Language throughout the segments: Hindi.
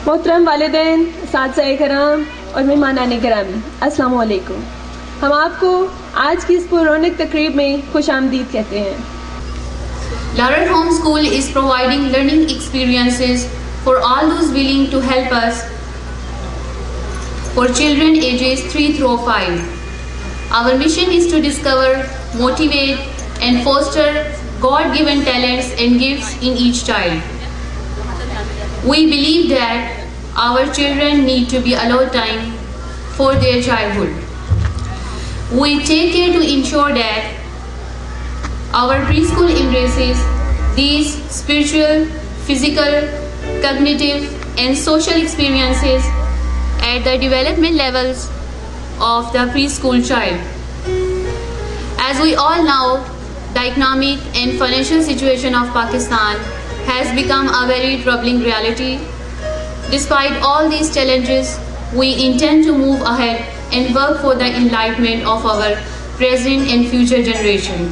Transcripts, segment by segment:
मोहतरम वालिदैन, साथिया कराम और मेहमानान गिरामी, अस्सलाम वालेकुम। हम आपको आज की इस पुरौनक तकरीब में खुश आमदीद कहते हैं। Laurer Home School is providing learning experiences for all those willing to help us for children ages 3 through 5. Our mission is to discover, motivate and foster God-given talents and gifts in each child. We believe that our children need to be allowed time for their childhood. We take care to ensure that our preschool embraces these spiritual, physical, cognitive, and social experiences at the development levels of the preschool child. As we all know, the economic and financial situation of Pakistan has become a very troubling reality. Despite all these challenges, we intend to move ahead and work for the enlightenment of our present and future generation.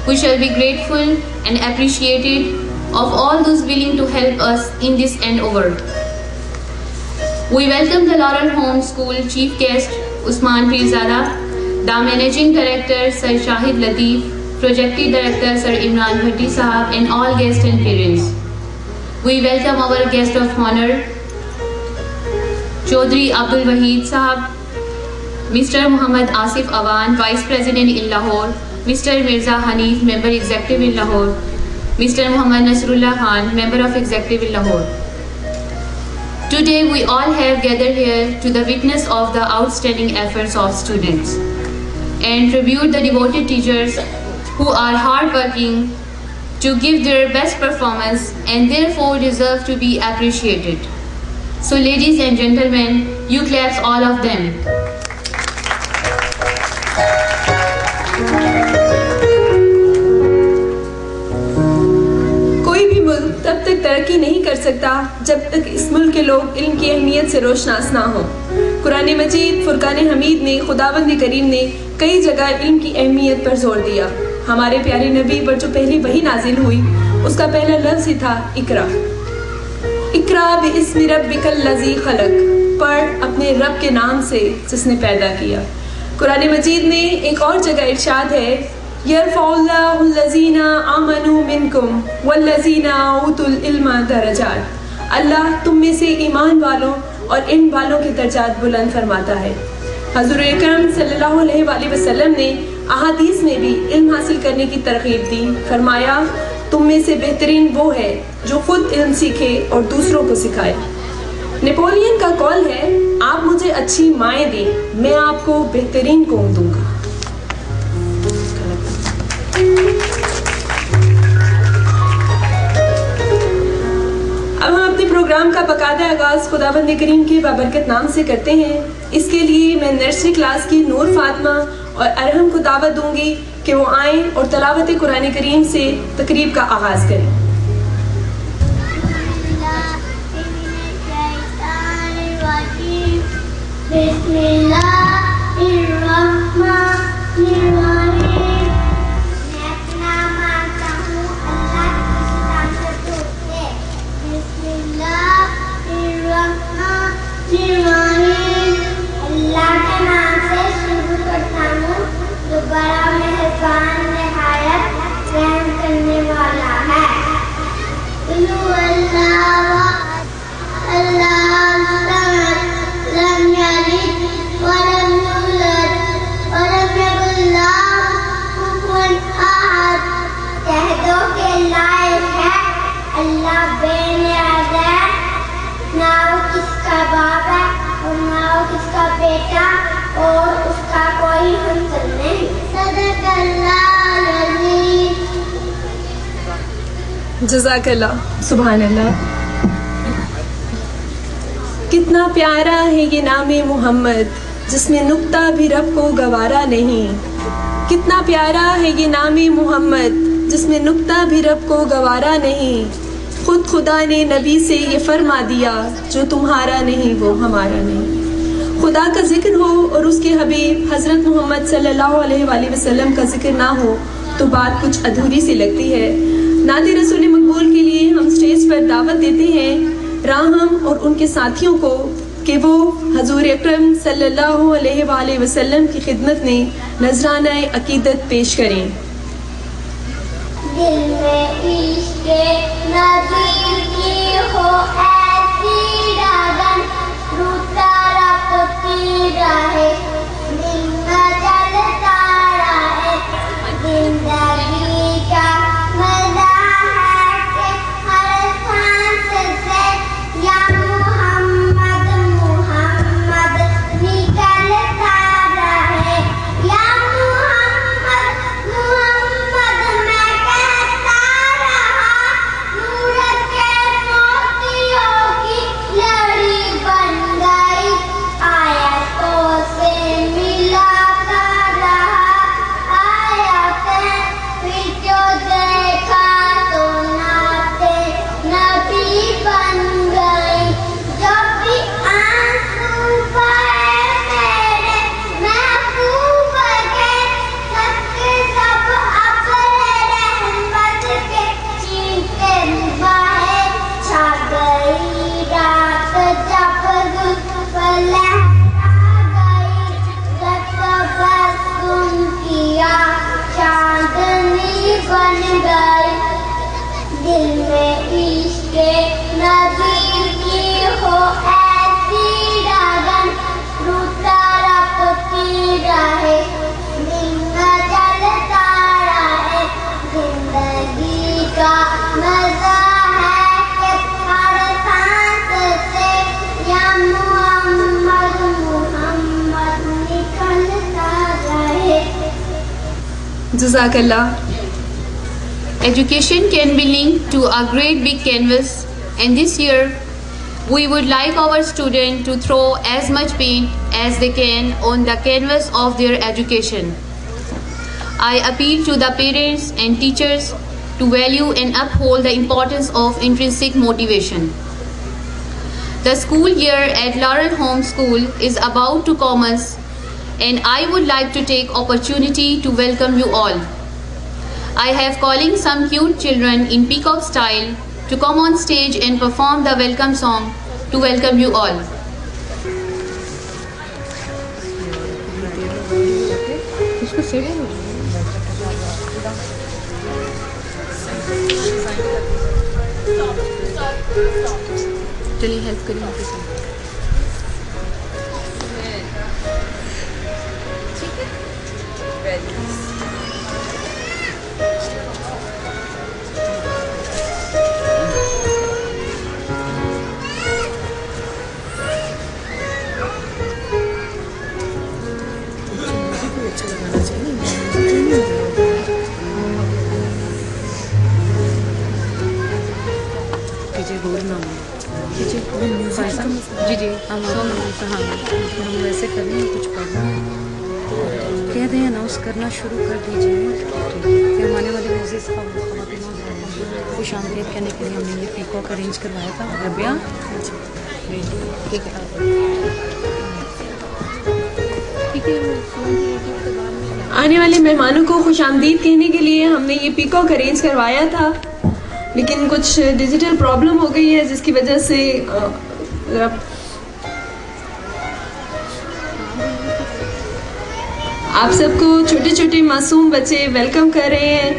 We shall be grateful and appreciative of all those willing to help us in this endeavor. We welcome the Laurel Home School Chief Guest Usman Pirzada, the Managing Director Sir Shahid Latif, Projective Director Sir Imran Bhatti Sahab, and all guests and parents. We welcome our guest of honor, Chaudhry Abdul Wahid Sahab, Mr. Muhammad Asif Awan, Vice President in Lahore, Mr. Mirza Hanif, Member Executive in Lahore, Mr. Muhammad Nasrullah Khan, Member of Executive in Lahore. Today we all have gathered here to the witness of the outstanding efforts of students and tribute the devoted teachers who are hardworking to give their best performance and therefore deserve to be appreciated. So ladies and gentlemen, you claps all of them. कोई भी मुल्क तब तक तरक्की नहीं कर सकता जब तक इस मुल्क के लोग इल्म की अहमियत से रोशनास ना हो। कुरान मजीद फुरकान हमीद ने खुदावंद करीम ने कई जगह इल्म की अहमियत पर जोर दिया। हमारे प्यारे नबी पर जो पहली वही नाजिल हुई उसका पहला लफ्ज़ ही था इकरा। इकरा बिइस्मि रब्बिकल लज़ी खलक, पढ़ अपने रब के नाम से जिसने पैदा किया। कुरान मजीद में एक और जगह इरशाद है, यरफ़उल्लाहु लज़ीना आमनू मिनकुम वल्लज़ीना ऊतुल इल्मा दरजात। अल्लाह तुम में से ईमान वालों और इन वालों के दर्जात बुलंद फरमाता है। हज़ूर अकरम सल्लल्लाहु अलैहि वसल्लम ने अहादीस में भी इल्म हासिल करने की तरगीब दी। फरमाया, तुम में से बेहतरीन वो है जो खुद इल्म सीखे और दूसरों को सिखाए। नेपोलियन का कॉल है, आप मुझे अच्छी माएँ दें, मैं आपको बेहतरीन कौम दूंगा। अब हम अपने प्रोग्राम का बाकायदा आगाज खुदाबंद करीम के बाबरकत नाम से करते हैं। इसके लिए मैं नर्सरी क्लास की नूर फातिमा और अरहम को दावत दूंगी कि वो आएं और तलावत कुरान करीम से तकरीब का आगाज करें। अल्लाह के नाम से शुरू करता हूँ जो बड़ा मेहरबान निहायत रहम करने वाला है। लम यलिद वलम यूलद वलम यकुल लहू कुफुवन अहद। कह दो कि लायक है अल्लाह बेनियाज़ है, ना वो किसका बाप है और ना वो किसका बेटा और उसका कोई हमसर नहीं। सदक़ल्लाहुल अज़ीम। जज़ाकल्लाह, सुभान अल्लाह। कितना प्यारा है ये नामे मोहम्मद जिसमें नुक्ता भी रब को गवारा नहीं। कितना प्यारा है ये नामे मोहम्मद जिसमें नुक्ता भी रब को गवारा नहीं। खुद खुदा ने नबी से ये फरमा दिया, जो तुम्हारा नहीं वो हमारा नहीं। खुदा का जिक्र हो और उसके हबीब हज़रत मोहम्मद सल्लल्लाहु अलैहि वसल्लम का जिक्र ना हो तो बात कुछ अधूरी सी लगती है। नाते रसूल मकबूल के लिए हम स्टेज पर दावत देते हैं राहम और उनके साथियों को कि वो हजूर अकरम सल्लल्लाहु अलैहि वसल्लम की खिदमत में नजराना अकीदत पेश करें। दिल में इश्क़ नबी की हो ऐसी लगन, रूठा रखती रहे दिल में जलता रहे। जिंदगी का मज़ा है कि हर सांस से या Muhammad Jazakallah. Education can be linked to a great big canvas, and this year we would like our students to throw as much paint as they can on the canvas of their education. I appeal to the parents and teachers to value and uphold the importance of intrinsic motivation. The school year at Laurel Home School is about to commence, and I would like to take opportunity to welcome you all. I have calling some cute children in peacock style to come on stage and perform the welcome song to welcome you all. चलिए हेल्प करिए उनके साथ। जी जी हम वैसे कर रहे हैं, कुछ पढ़ना कह दें, अनाउंस करना शुरू कर दीजिए। फिर हमारे वाले मोज़ेज़ खुश आमदीद करने के लिए हमने ये पीकॉक अरेंज करवाया था। रबिया ठीक है, ठीक है। आने वाले मेहमानों को खुश आमदीद कहने के लिए हमने ये पीकॉक अरेंज करवाया था, लेकिन कुछ डिजिटल प्रॉब्लम हो गई है जिसकी वजह से आप सबको छोटे छोटे मासूम बच्चे वेलकम कर रहे हैं।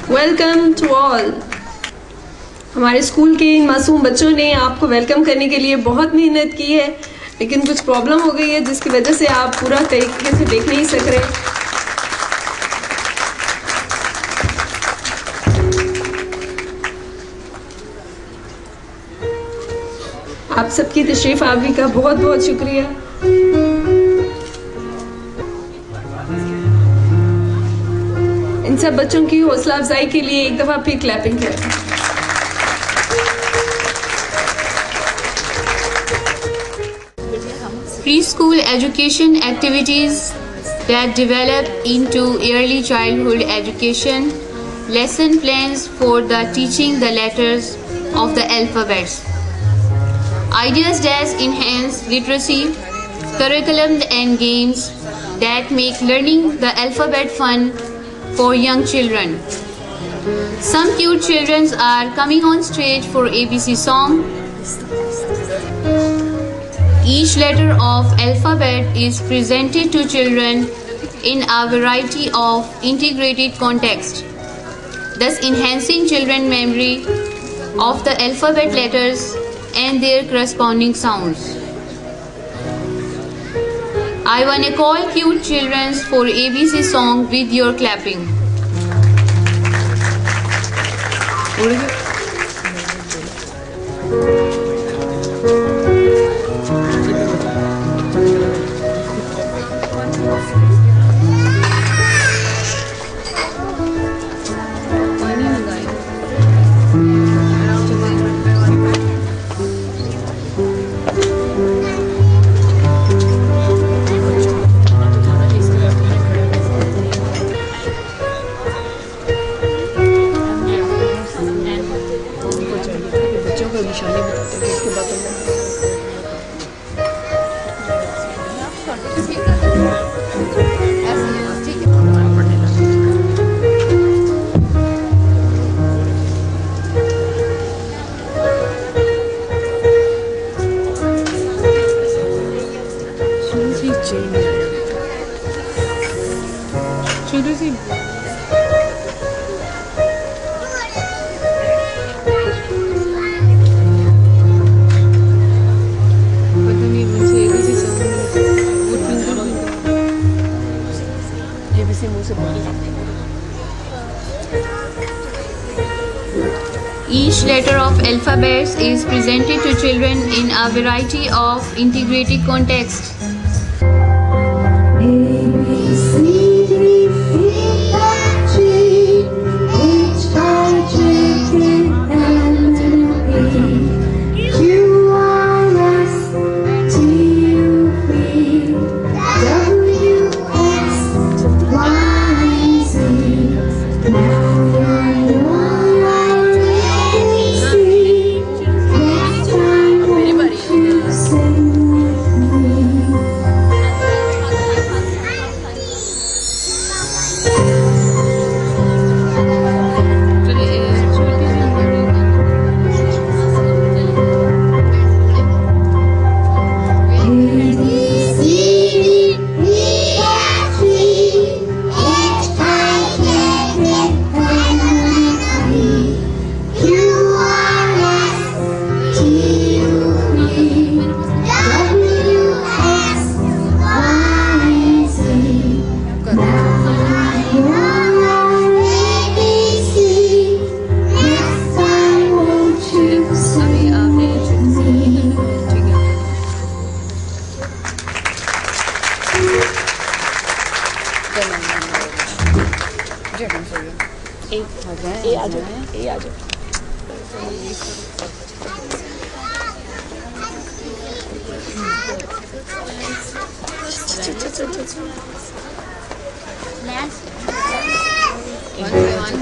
Welcome to all. हमारे स्कूल के इन मासूम बच्चों ने आपको वेलकम करने के लिए बहुत मेहनत की है, लेकिन कुछ प्रॉब्लम हो गई है जिसकी वजह से आप पूरा तरीके से देख नहीं सक रहे। आप सबकी तशरीफ आवरी का बहुत बहुत शुक्रिया। इन सब बच्चों की हौसला अफजाई के लिए एक दफा फिर क्लैपिंग करें। Preschool education activities that develop into early childhood education, lesson plans for the teaching the letters of the alphabets, ideas that enhance literacy, curriculum and games that make learning the alphabet fun for young children. Some cute children are coming on stage for ABC song. Each letter of alphabet is presented to children in a variety of integrated contexts, thus enhancing children's memory of the alphabet letters and their corresponding sounds. I wanna call cute children for ABC song with your clapping. Each letter of alphabets is presented to children in a variety of integrated contexts.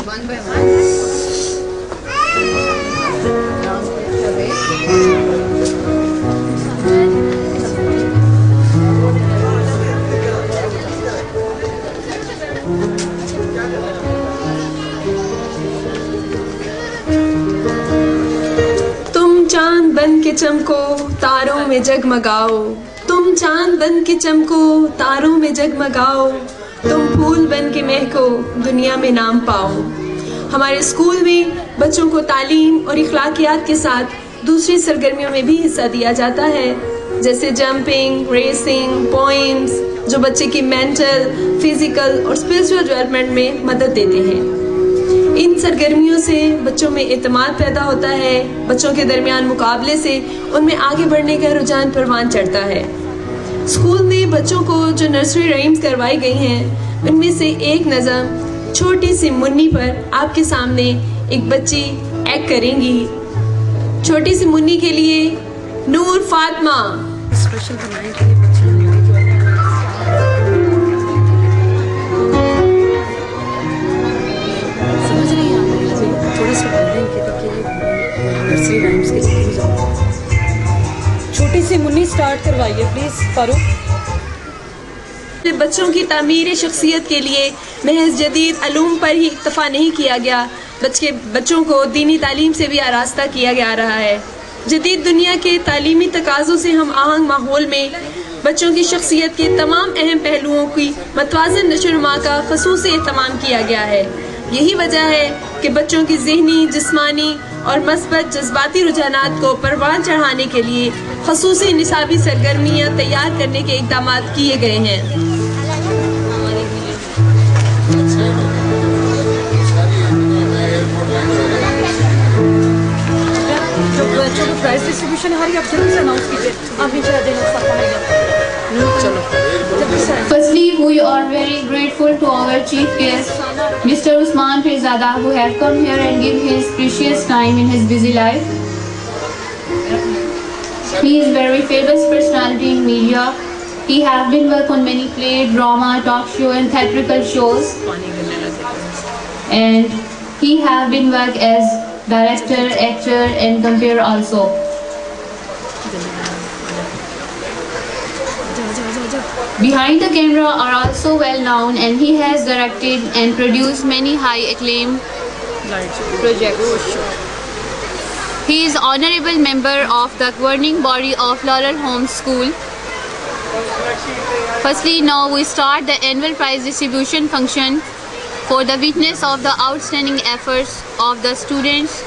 One by one. तुम चांद बन के चमको तारों में जगमगाओ, तुम चांद बन के चमको तारों में जगमगाओ, तुम फूल बन के महको दुनिया में नाम पाओ। हमारे स्कूल में बच्चों को तालीम और इखलाकियात के साथ दूसरी सरगर्मियों में भी हिस्सा दिया जाता है, जैसे जंपिंग, रेसिंग, पोइम्स, जो बच्चे की मेंटल, फिजिकल और स्पिरिचुअल डेवलपमेंट में मदद देते हैं। इन सरगर्मियों से बच्चों में एतमाद पैदा होता है, बच्चों के दरमियान मुकाबले से उनमें आगे बढ़ने का रुझान परवान चढ़ता है। स्कूल में बच्चों को जो नर्सरी राइम्स करवाई गई हैं, उनमें से एक नज़म छोटी सी मुन्नी पर आपके सामने एक बच्ची एक्ट करेंगी। छोटी सी मुन्नी के लिए नूर फातिमा। स्पेशल बनाए के लिए बच्चे समझ नहीं आ रही, थोड़ा सा बोलें कि देखिए नर्सरी राइम्स के छोटी सी मुन्नी स्टार्ट करवाइए प्लीज फारूक। बच्चों की तामीर शख्सियत के लिए महज जदीद अलूम पर ही इक्तफा नहीं किया गया, बच्चों को दीनी तालीम से भी आरास्ता किया जा रहा है। जदीद दुनिया के तालीमी तकाज़ों से हम आहंग माहौल में बच्चों की शख्सियत के तमाम अहम पहलुओं की मतवाज़न नशोनुमा का ख़ुसूसी एहतमाम किया गया है। यही वजह है कि बच्चों की ज़हनी, जिस्मानी और मस्बत जज्बाती रुझानात को परवान चढ़ाने के लिए ख़ुसूसी निसाबी सरगर्मियाँ तैयार करने के इक़दाम किए गए हैं। बच्चों को प्राइज डिस्ट्रीब्यूशन हमारी आप जल्दी से अनाउंस कीजिए। आप नीचे आ जाइए। Firstly, we are very grateful to our chief guest, Mr. Usman Pirzada, who have come here and give his precious time in his busy life. He is very famous personality in media. He have been work on many play, drama, talk show and theatrical shows. And he have been work as director, actor and compare also. Behind the camera are also well known, and he has directed and produced many high acclaimed projects. He is honorable member of the governing body of Laurel Holmes School. Firstly, now we start the annual prize distribution function for the witness of the outstanding efforts of the students